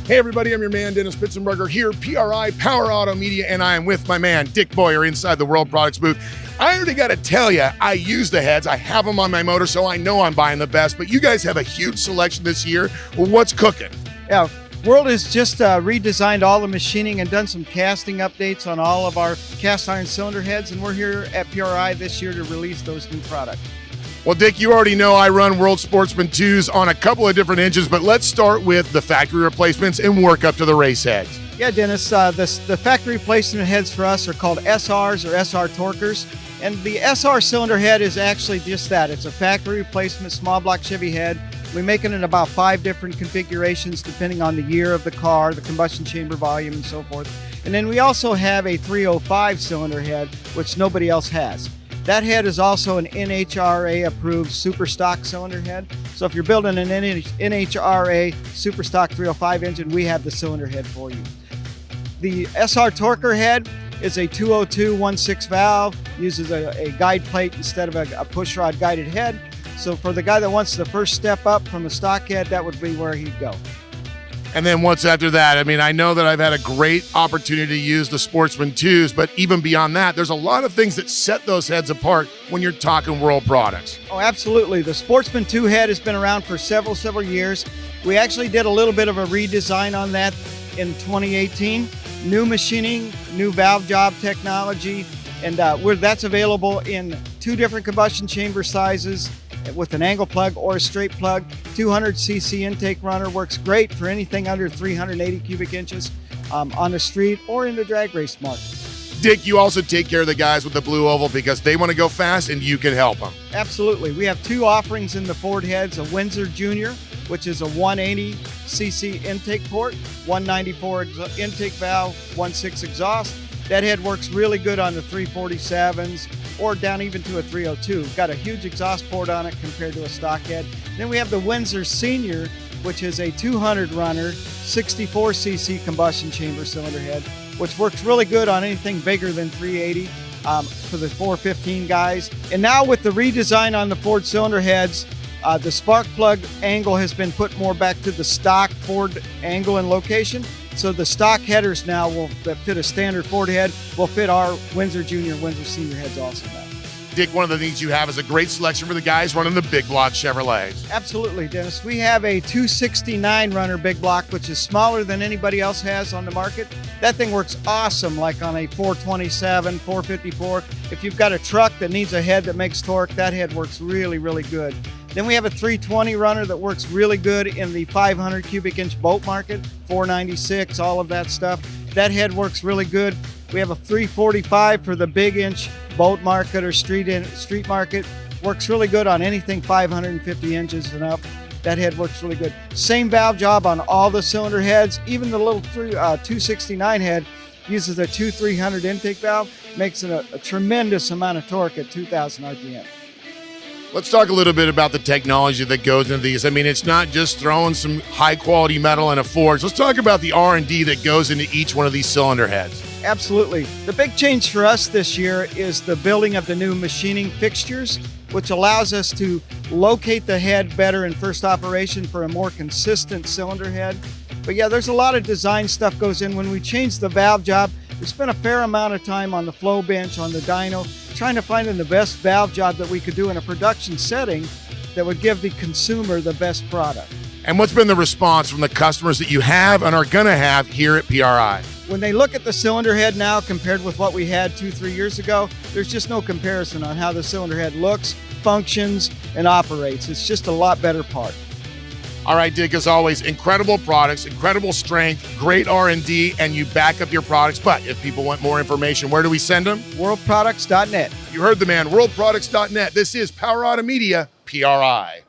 Hey everybody, I'm your man, Dennis Pitzenberger here, PRI, Power Auto Media, and I am with my man, Dick Boyer, inside the World Products booth. I already got to tell you, I use the heads. I have them on my motor, so I know I'm buying the best, but you guys have a huge selection this year. Well, what's cooking? Yeah, World has just redesigned all the machining and done some casting updates on all of our cast iron cylinder heads, and we're here at PRI this year to release those new products. Well, Dick, you already know I run World Sportsman 2s on a couple of different engines, but let's start with the factory replacements and work up to the race heads. Yeah, Dennis, the factory replacement heads for us are called SRs or SR Torquers, and the SR cylinder head is actually just that. It's a factory replacement small block Chevy head. We make it in about 5 different configurations depending on the year of the car, the combustion chamber volume, and so forth. And then we also have a 305 cylinder head, which nobody else has. That head is also an NHRA approved super stock cylinder head. So if you're building an NHRA super stock 305 engine, we have the cylinder head for you. The SR Torquer head is a 202 1/6 valve, uses a guide plate instead of a push rod guided head. So for the guy that wants the first step up from a stock head, that would be where he'd go. And then what's after that? I mean, I know that I've had a great opportunity to use the Sportsman 2s, but even beyond that, there's a lot of things that set those heads apart when you're talking World products. Oh, absolutely. The Sportsman 2 head has been around for several years. We actually did a little bit of a redesign on that in 2018. New machining, new valve job technology, and that's available in 2 different combustion chamber sizes with an angle plug or a straight plug. 200cc intake runner works great for anything under 380 cubic inches on the street or in the drag race market. Dick, you also take care of the guys with the blue oval because they want to go fast and you can help them. Absolutely. We have 2 offerings in the Ford heads, a Windsor Junior, which is a 180cc intake port, 194 intake valve, 1.6 exhaust. That head works really good on the 347s or down even to a 302. Got a huge exhaust port on it compared to a stock head. Then we have the Windsor Senior, which is a 200 runner, 64cc combustion chamber cylinder head, which works really good on anything bigger than 380 for the 415 guys. And now with the redesign on the Ford cylinder heads, the spark plug angle has been put more back to the stock Ford angle and location. So the stock headers now that fit a standard Ford head will fit our Windsor Junior, Windsor Senior heads also now. Dick, one of the things you have is a great selection for the guys running the big block Chevrolets. Absolutely, Dennis. We have a 269 runner big block, which is smaller than anybody else has on the market. That thing works awesome, like on a 427, 454. If you've got a truck that needs a head that makes torque, that head works really, really good. Then we have a 320 runner that works really good in the 500 cubic inch boat market, 496, all of that stuff. That head works really good. We have a 345 for the big inch boat market or street market. Works really good on anything 550 inches and up. That head works really good. Same valve job on all the cylinder heads. Even the little 269 head uses a 2300 intake valve. Makes it a tremendous amount of torque at 2000 RPM. Let's talk a little bit about the technology that goes into these. I mean, it's not just throwing some high-quality metal in a forge. Let's talk about the R&D that goes into each one of these cylinder heads. Absolutely. The big change for us this year is the building of the new machining fixtures, which allows us to locate the head better in first operation for a more consistent cylinder head. But yeah, there's a lot of design stuff goes in. When we change the valve job, we spent a fair amount of time on the flow bench, on the dyno, trying to find the best valve job that we could do in a production setting that would give the consumer the best product. And what's been the response from the customers that you have and are going to have here at PRI? When they look at the cylinder head now compared with what we had 2-3 years ago, there's just no comparison on how the cylinder head looks, functions, and operates. It's just a lot better part. All right, Dick, as always, incredible products, incredible strength, great R&D, and you back up your products. But if people want more information, where do we send them? Worldproducts.net. You heard the man, worldproducts.net. This is Power Auto Media, PRI.